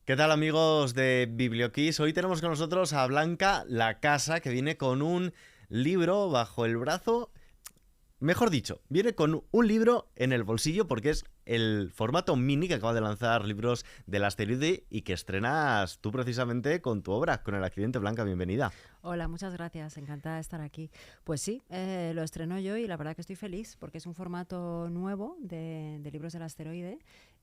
¿Qué tal, amigos de Biblioquiz? Hoy tenemos con nosotros a Blanca La Casa, que viene con un libro bajo el brazo. Mejor dicho, viene con un libro en el bolsillo porque es el formato mini que acaba de lanzar Libros del Asteroide y que estrenas tú precisamente con tu obra, con El Accidente. Blanca, bienvenida. Hola, muchas gracias, encantada de estar aquí. Pues sí, lo estreno yo y la verdad que estoy feliz porque es un formato nuevo de Libros del Asteroide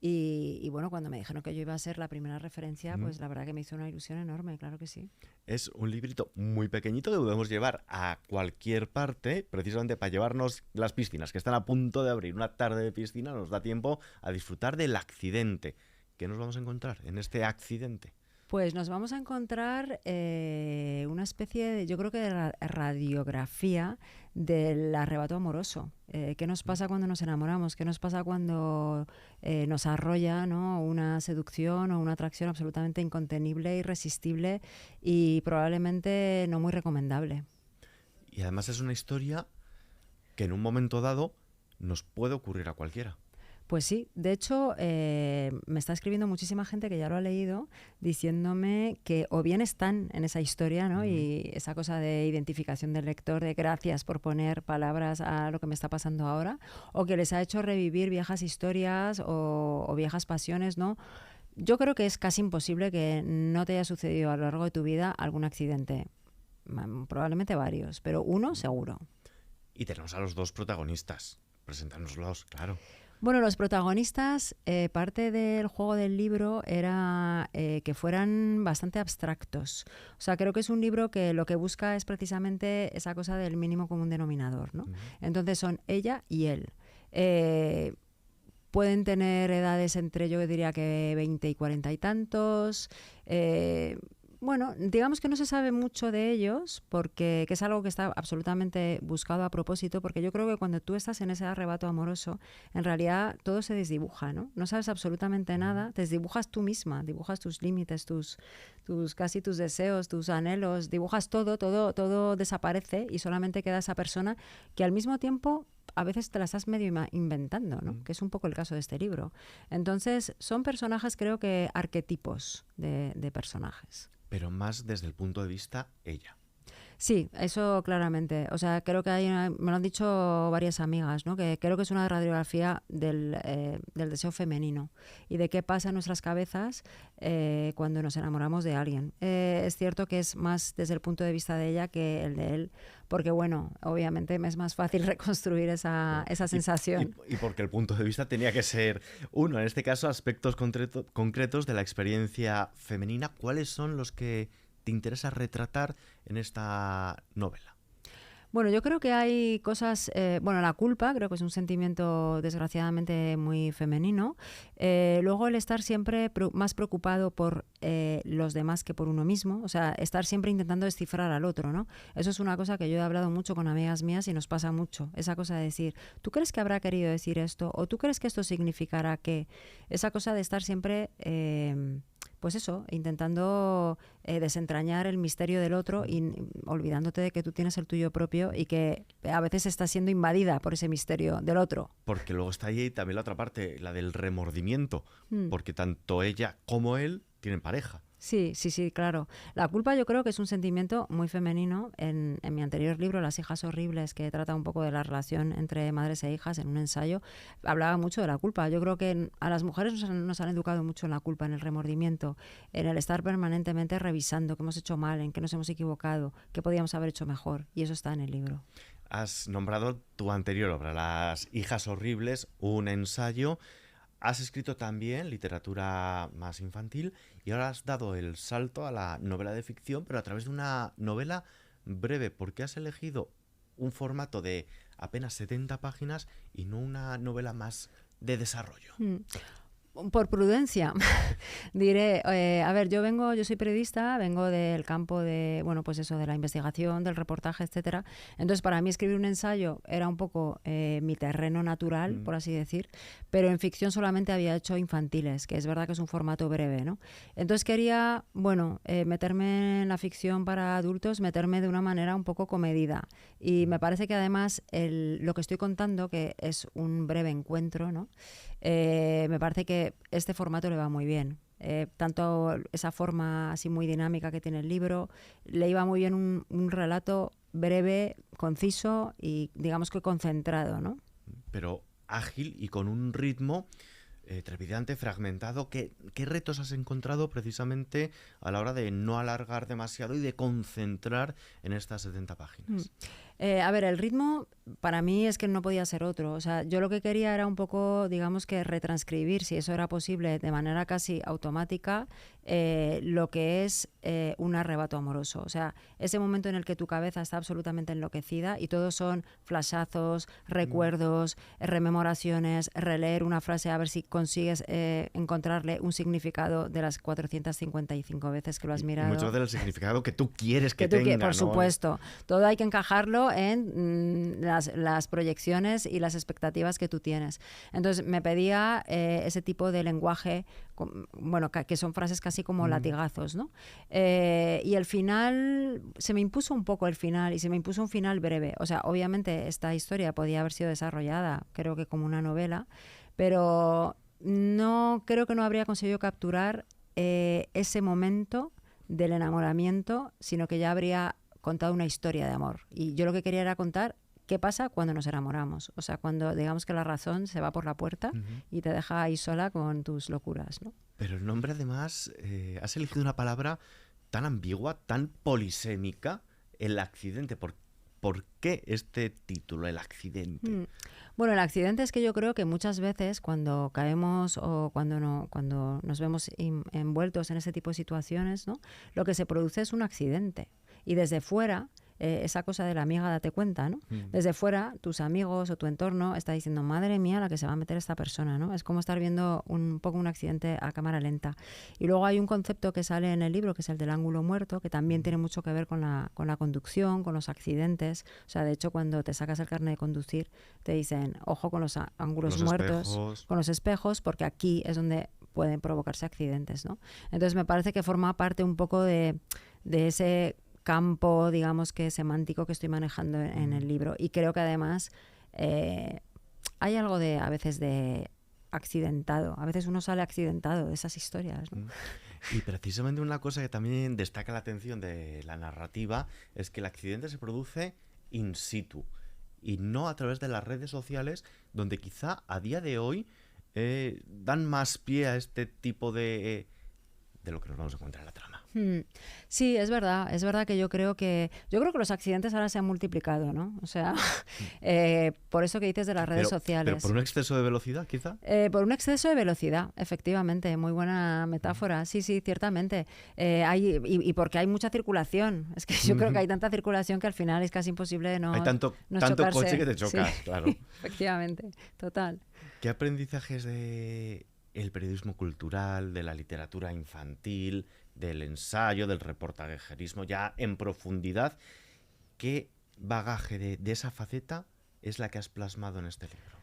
y bueno, cuando me dijeron que yo iba a ser la primera referencia, Mm. pues la verdad que me hizo una ilusión enorme, claro que sí. Es un librito muy pequeñito que podemos llevar a cualquier parte, precisamente para llevarnos las piscinas que están a punto de abrir. Una tarde de piscina nos da tiempo a disfrutar del accidente. ¿Qué nos vamos a encontrar en este accidente? Pues nos vamos a encontrar una especie de, yo creo que de radiografía del arrebato amoroso. ¿Qué nos pasa cuando nos enamoramos? ¿Qué nos pasa cuando nos arrolla, ¿no?, una seducción o una atracción absolutamente incontenible, irresistible y probablemente no muy recomendable? Y además es una historia que en un momento dado nos puede ocurrir a cualquiera. Pues sí, de hecho me está escribiendo muchísima gente que ya lo ha leído diciéndome que o bien están en esa historia, ¿no?, Mm. y esa cosa de identificación del lector, de gracias por poner palabras a lo que me está pasando ahora, o que les ha hecho revivir viejas historias o viejas pasiones, ¿no? Yo creo que es casi imposible que no te haya sucedido a lo largo de tu vida algún accidente. Probablemente varios, pero uno seguro. Y tenemos a los dos protagonistas. Presentárnoslos, claro. Bueno, los protagonistas, parte del juego del libro era que fueran bastante abstractos. O sea, creo que es un libro que lo que busca es precisamente esa cosa del mínimo común denominador, ¿no? Mm. Entonces son ella y él. Eh, Pueden tener edades entre, yo diría que 20 y 40 y tantos. Bueno, digamos que no se sabe mucho de ellos, porque que es algo que está absolutamente buscado a propósito, porque yo creo que cuando tú estás en ese arrebato amoroso, en realidad todo se desdibuja, ¿no? No sabes absolutamente Mm. nada, te desdibujas tú misma, dibujas tus límites, casi tus deseos, tus anhelos, dibujas todo desaparece y solamente queda esa persona que al mismo tiempo a veces te la estás medio inventando, ¿no? Mm. Que es un poco el caso de este libro. Entonces, son personajes, creo que arquetipos de personajes. Pero más desde el punto de vista ella. Sí, eso claramente. O sea, creo que me lo han dicho varias amigas, ¿no? Que creo que es una radiografía del deseo femenino y de qué pasa en nuestras cabezas cuando nos enamoramos de alguien. Es cierto que es más desde el punto de vista de ella que el de él, porque bueno, obviamente me es más fácil reconstruir esa, Claro. esa sensación. Y porque el punto de vista tenía que ser uno, en este caso, aspectos concretos de la experiencia femenina. ¿Cuáles son los que te interesa retratar en esta novela? Bueno, yo creo que hay cosas, bueno, la culpa creo que es un sentimiento desgraciadamente muy femenino. Luego el estar siempre más preocupado por los demás que por uno mismo, o sea, estar siempre intentando descifrar al otro, ¿no? Eso es una cosa que yo he hablado mucho con amigas mías y nos pasa mucho, esa cosa de decir, ¿tú crees que habrá querido decir esto? ¿O tú crees que esto significará qué? Esa cosa de estar siempre... pues eso, intentando desentrañar el misterio del otro y olvidándote de que tú tienes el tuyo propio y que a veces estás siendo invadida por ese misterio del otro. Porque luego está ahí también la otra parte, la del remordimiento. Mm. Porque tanto ella como él tienen pareja. Sí, sí, sí, claro. La culpa yo creo que es un sentimiento muy femenino. En mi anterior libro, Las hijas horribles, que trata un poco de la relación entre madres e hijas en un ensayo, hablaba mucho de la culpa. Yo creo que a las mujeres nos han educado mucho en la culpa, en el remordimiento, en el estar permanentemente revisando qué hemos hecho mal, en qué nos hemos equivocado, qué podíamos haber hecho mejor. Y eso está en el libro. Has nombrado tu anterior obra, Las hijas horribles, un ensayo. Has escrito también literatura más infantil y ahora has dado el salto a la novela de ficción, pero a través de una novela breve. ¿Por qué has elegido un formato de apenas 70 páginas y no una novela más de desarrollo? Mm. Por prudencia, diré, a ver, yo soy periodista, vengo del campo de, bueno, pues eso, de la investigación, del reportaje, etcétera. Entonces, para mí escribir un ensayo era un poco mi terreno natural, Mm. por así decir, pero en ficción solamente había hecho infantiles, que es verdad que es un formato breve, ¿no? Entonces quería, bueno, meterme en la ficción para adultos, meterme de una manera un poco comedida. Y me parece que además lo que estoy contando, que es un breve encuentro, ¿no? Me parece que este formato le va muy bien. tanto esa forma así muy dinámica que tiene el libro, le iba muy bien un relato breve, conciso y digamos que concentrado, ¿no? Pero ágil y con un ritmo trepidante, fragmentado. ¿Qué retos has encontrado precisamente a la hora de no alargar demasiado y de concentrar en estas 70 Mm. páginas? A ver, el ritmo para mí es que no podía ser otro. O sea, yo lo que quería era un poco, digamos que retranscribir, si eso era posible, de manera casi automática, lo que es un arrebato amoroso. O sea, ese momento en el que tu cabeza está absolutamente enloquecida y todos son flashazos, recuerdos, rememoraciones, releer una frase a ver si consigues encontrarle un significado de las 455 veces que lo has Y mucho mirado. del significado que tú quieres que Que tú tenga, por ¿no? supuesto. Todo hay que encajarlo en las proyecciones y las expectativas que tú tienes. Entonces me pedía ese tipo de lenguaje, bueno, que son frases casi como latigazos, ¿no? Y el final, se me impuso un poco el final y se me impuso un final breve. O sea, obviamente esta historia podía haber sido desarrollada, creo que como una novela, pero no creo que no habría conseguido capturar ese momento del enamoramiento, sino que ya habría contado una historia de amor. Y yo lo que quería era contar qué pasa cuando nos enamoramos. O sea, cuando digamos que la razón se va por la puerta y te deja ahí sola con tus locuras, ¿no? Pero el nombre, además, has elegido una palabra tan ambigua, tan polisémica, el accidente. ¿Por qué este título, el accidente? Bueno, el accidente es que yo creo que muchas veces cuando caemos o cuando nos vemos envueltos en ese tipo de situaciones, ¿no? Lo que se produce es un accidente. Y desde fuera, esa cosa de la amiga date cuenta, ¿no? Desde fuera, tus amigos o tu entorno está diciendo, madre mía, la que se va a meter esta persona, ¿no? Es como estar viendo un poco un accidente a cámara lenta. Y luego hay un concepto que sale en el libro, que es el del ángulo muerto, que también tiene mucho que ver con la conducción, con los accidentes. O sea, de hecho, cuando te sacas el carnet de conducir, te dicen, ojo con los ángulos Los muertos, espejos. con los espejos, porque aquí es donde pueden provocarse accidentes, ¿no? Entonces me parece que forma parte un poco de ese campo, digamos que semántico que estoy manejando en el libro. Y creo que además hay algo de, a veces, de accidentado. A veces uno sale accidentado de esas historias, ¿no? Y precisamente una cosa que también destaca la atención de la narrativa es que el accidente se produce in situ y no a través de las redes sociales, donde quizá a día de hoy dan más pie a este tipo de lo que nos vamos a encontrar en la trama. Sí, es verdad que yo creo que los accidentes ahora se han multiplicado, ¿no? O sea, por eso que dices de las redes sociales. Pero por un exceso de velocidad, quizá. Por un exceso de velocidad, efectivamente, muy buena metáfora. Sí, ciertamente. Y porque hay mucha circulación. Es que yo creo que hay tanta circulación que al final es casi imposible no hay tanto chocarse. coche que te chocas, sí. Claro. Efectivamente, total. ¿Qué aprendizajes de el periodismo cultural, de la literatura infantil, del ensayo, del reportajerismo, ya en profundidad, qué bagaje de esa faceta es la que has plasmado en este libro?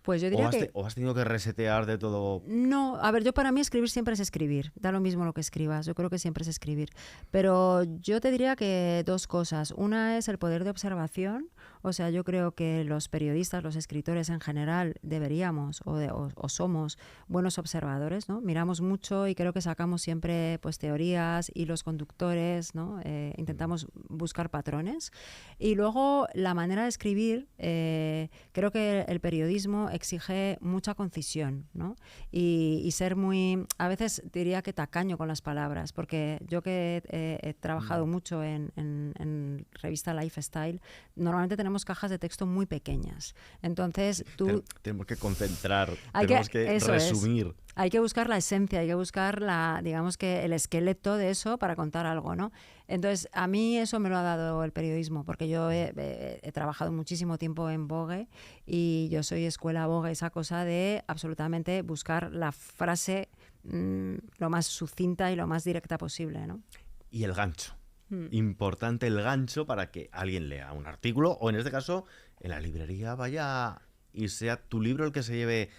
Pues yo diría ¿O has tenido que resetear de todo? No, a ver, yo para mí escribir siempre es escribir. Da lo mismo lo que escribas, yo creo que siempre es escribir. Pero yo te diría que dos cosas. Una es el poder de observación. O sea, yo creo que los periodistas, los escritores en general, deberíamos o somos buenos observadores, ¿no? Miramos mucho y creo que sacamos siempre pues teorías y los conductores, ¿no? Intentamos buscar patrones. Y luego la manera de escribir, creo que el periodismo exige mucha concisión, ¿no? Y ser muy, a veces diría que tacaño con las palabras, porque yo que he trabajado mucho en revista Lifestyle, normalmente tenemos cajas de texto muy pequeñas. Entonces tenemos que concentrar, hay tenemos que resumir. Hay que buscar la esencia, hay que buscar digamos que el esqueleto de eso para contar algo, ¿no? Entonces, a mí eso me lo ha dado el periodismo, porque yo he trabajado muchísimo tiempo en Vogue y yo soy escuela Vogue, esa cosa de absolutamente buscar la frase lo más sucinta y lo más directa posible, ¿no? Y el gancho. Importante el gancho para que alguien lea un artículo o, en este caso, en la librería vaya y sea tu libro el que se lleve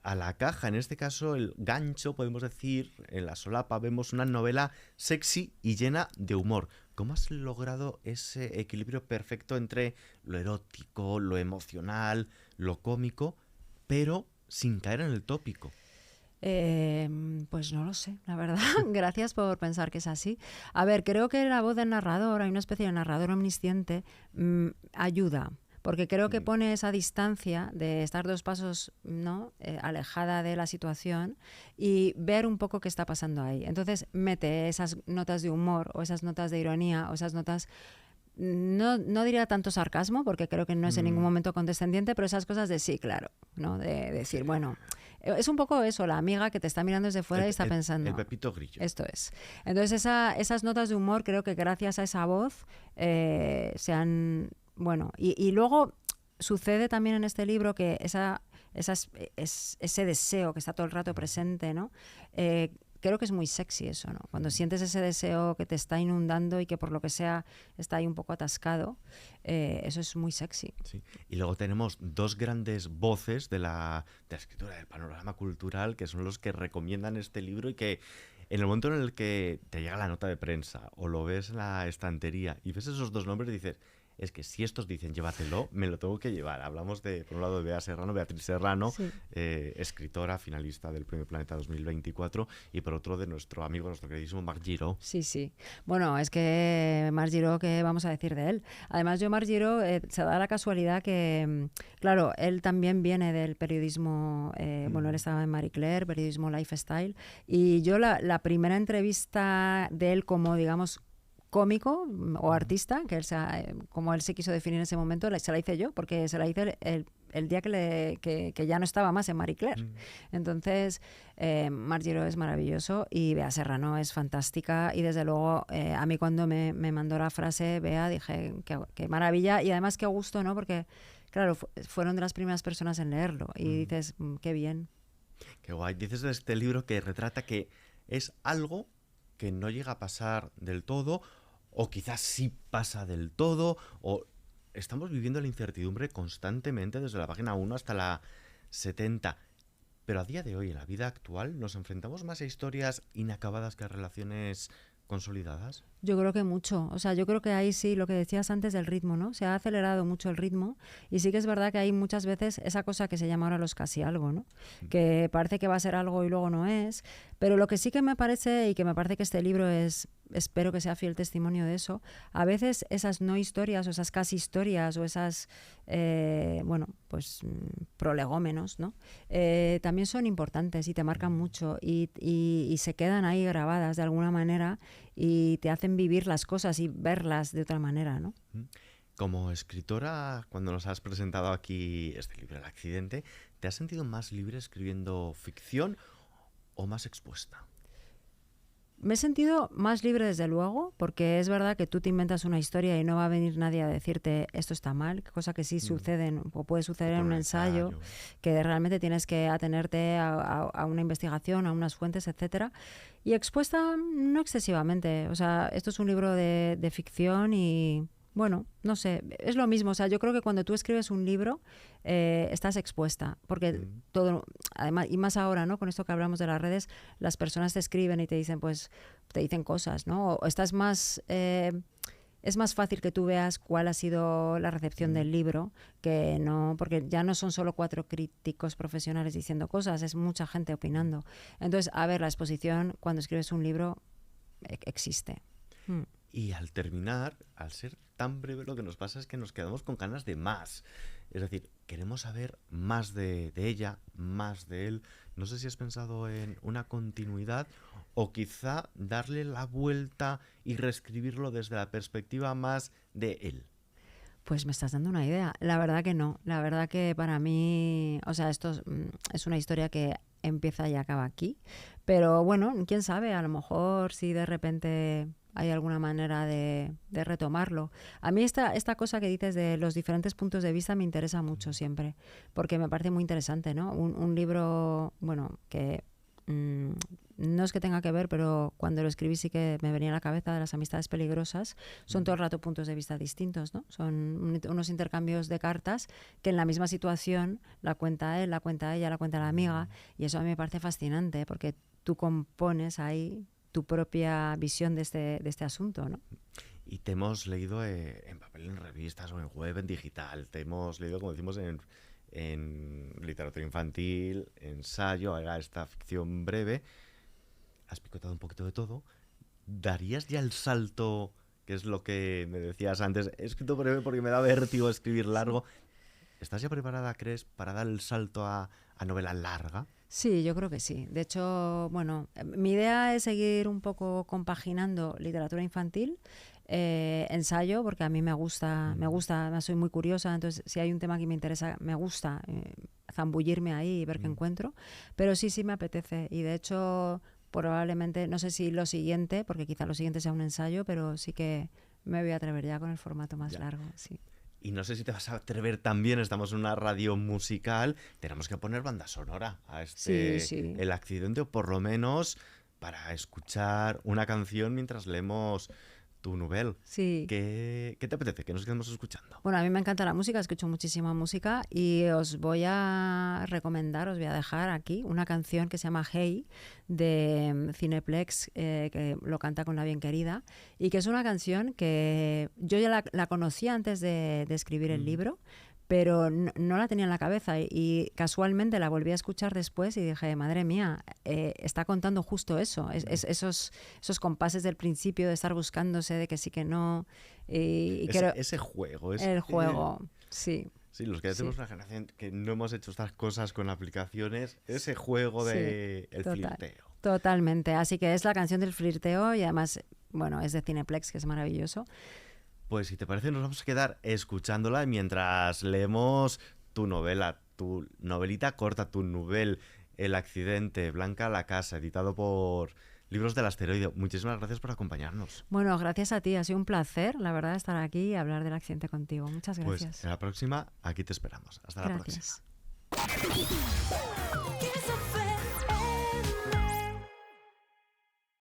a la caja. En este caso, el gancho, podemos decir, en la solapa vemos una novela sexy y llena de humor. ¿Cómo has logrado ese equilibrio perfecto entre lo erótico, lo emocional, lo cómico, pero sin caer en el tópico? Pues no lo sé, la verdad. Gracias por pensar que es así. A ver, creo que la voz del narrador, hay una especie de narrador omnisciente, ayuda. Porque creo que pone esa distancia de estar 2 pasos, ¿no? Alejada de la situación y ver un poco qué está pasando ahí. Entonces mete esas notas de humor o esas notas de ironía o esas notas, no diría tanto sarcasmo, porque creo que no es en ningún momento condescendiente, pero esas cosas de sí, claro, ¿no? De decir, Sí. bueno, es un poco eso, la amiga que te está mirando desde fuera y está El pensando, Pepito Grillo. esto es. Entonces esas notas de humor creo que gracias a esa voz se han... Bueno, y luego sucede también en este libro que ese deseo que está todo el rato presente, ¿no? Creo que es muy sexy eso, ¿no? Cuando sientes ese deseo que te está inundando y que por lo que sea está ahí un poco atascado, eso es muy sexy. Sí. Y luego tenemos 2 grandes voces de la escritura, del panorama cultural, que son los que recomiendan este libro y que en el momento en el que te llega la nota de prensa o lo ves en la estantería y ves esos 2 nombres, dices, es que si estos dicen llévatelo, me lo tengo que llevar. Hablamos por un lado de Beatriz Serrano, Sí. escritora finalista del Premio Planeta 2024, y por otro de nuestro amigo, nuestro queridísimo Marc Giró. Sí, sí. Bueno, es que Marc Giró, ¿qué vamos a decir de él? Además, yo Marc Giró, se da la casualidad que, claro, él también viene del periodismo, bueno, él estaba en Marie Claire, periodismo lifestyle, y yo la primera entrevista de él como, digamos, cómico o artista, como él se quiso definir en ese momento, se la hice yo, porque se la hice el día que ya no estaba más en Marie Claire. Entonces, Marc Giró es maravilloso y Bea Serrano es fantástica, y desde luego a mí cuando me mandó la frase Bea dije qué maravilla, y además qué gusto, ¿no? Porque claro, fueron de las primeras personas en leerlo y dices, qué bien. Qué guay. Dices de este libro que retrata que es algo que no llega a pasar del todo, o quizás sí pasa del todo, o estamos viviendo la incertidumbre constantemente desde la página 1 hasta la 70. Pero a día de hoy, en la vida actual, nos enfrentamos más a historias inacabadas que a relaciones consolidadas. Yo creo que mucho, o sea, yo creo que ahí sí, lo que decías antes del ritmo, ¿no? Se ha acelerado mucho el ritmo, y sí que es verdad que hay muchas veces esa cosa que se llama ahora los casi algo, ¿no? Que parece que va a ser algo y luego no es, pero lo que sí que me parece, y que me parece que este libro espero que sea fiel testimonio de eso, a veces esas no historias o esas casi historias o esas, bueno, pues prolegómenos, ¿no? También son importantes y te marcan mucho y se quedan ahí grabadas de alguna manera y te hacen vivir las cosas y verlas de otra manera, ¿no? Como escritora, cuando nos has presentado aquí este libro, El accidente, ¿te has sentido más libre escribiendo ficción o más expuesta? Me he sentido más libre, desde luego, porque es verdad que tú te inventas una historia y no va a venir nadie a decirte esto está mal, cosa que sí sucede o puede suceder en un ensayo, que realmente tienes que atenerte a una investigación, a unas fuentes, etcétera. Y expuesta no excesivamente. O sea, esto es un libro de ficción y, bueno, no sé, es lo mismo. O sea, yo creo que cuando tú escribes un libro estás expuesta, porque todo, además, y más ahora, ¿no? Con esto que hablamos de las redes, las personas te escriben y te dicen, pues, te dicen cosas, ¿no? O estás más... es más fácil que tú veas cuál ha sido la recepción del libro, que no, porque ya no son solo 4 críticos profesionales diciendo cosas, es mucha gente opinando. Entonces, a ver, la exposición cuando escribes un libro existe. Y al terminar, al ser tan breve, lo que nos pasa es que nos quedamos con ganas de más. Es decir, queremos saber más de ella, más de él. No sé si has pensado en una continuidad o quizá darle la vuelta y reescribirlo desde la perspectiva más de él. Pues me estás dando una idea. La verdad que no. La verdad que para mí, o sea, esto es una historia que empieza y acaba aquí. Pero bueno, quién sabe, a lo mejor si de repente hay alguna manera de retomarlo. A mí esta cosa que dices de los diferentes puntos de vista me interesa mucho siempre, porque me parece muy interesante, ¿no? Un libro, bueno, que no es que tenga que ver, pero cuando lo escribí sí que me venía a la cabeza, de las amistades peligrosas. Son todo el rato puntos de vista distintos, ¿no? Son unos intercambios de cartas que en la misma situación la cuenta él, la cuenta ella, la cuenta la amiga, y eso a mí me parece fascinante, porque tú compones ahí tu propia visión de este asunto, ¿no? Y te hemos leído en papel, en revistas o en web, en digital. Te hemos leído, como decimos, en literatura infantil, ensayo, haga esta ficción breve. Has picotado un poquito de todo. ¿Darías ya el salto, que es lo que me decías antes? He escrito breve porque me da vértigo escribir largo. ¿Estás ya preparada, crees, para dar el salto a novela larga? Sí, yo creo que sí. De hecho, bueno, mi idea es seguir un poco compaginando literatura infantil, ensayo, porque a mí me gusta, además soy muy curiosa, entonces si hay un tema que me interesa, me gusta zambullirme ahí y ver qué encuentro. Pero sí me apetece. Y de hecho, probablemente, no sé si lo siguiente, porque quizá lo siguiente sea un ensayo, pero sí que me voy a atrever ya con el formato más largo, sí. Y no sé si te vas a atrever también, estamos en una radio musical, tenemos que poner banda sonora a este Sí. El accidente, o por lo menos para escuchar una canción mientras leemos tu novel. Sí. ¿Qué te apetece que nos quedemos escuchando? Bueno, a mí me encanta la música, escucho muchísima música y os voy a recomendar, os voy a dejar aquí una canción que se llama Hey de Cineplex, que lo canta con la bien querida, y que es una canción que yo ya la conocía antes de escribir el libro, pero no la tenía en la cabeza y casualmente la volví a escuchar después y dije, madre mía, está contando justo eso, esos compases del principio de estar buscándose, de que sí, que no. Ese juego. El juego, sí. Sí, los que tenemos una generación que no hemos hecho estas cosas con aplicaciones, ese juego de el flirteo. Totalmente, así que es la canción del flirteo y además, bueno, es de Cineplex, que es maravilloso. Pues si te parece nos vamos a quedar escuchándola mientras leemos tu novela, tu novelita corta, tu novel, El accidente, Blanca la casa, editado por Libros del Asteroide. Muchísimas gracias por acompañarnos. Bueno, gracias a ti, ha sido un placer, la verdad, estar aquí y hablar del accidente contigo. Muchas gracias. Pues en la próxima, aquí te esperamos. Hasta la próxima. Gracias.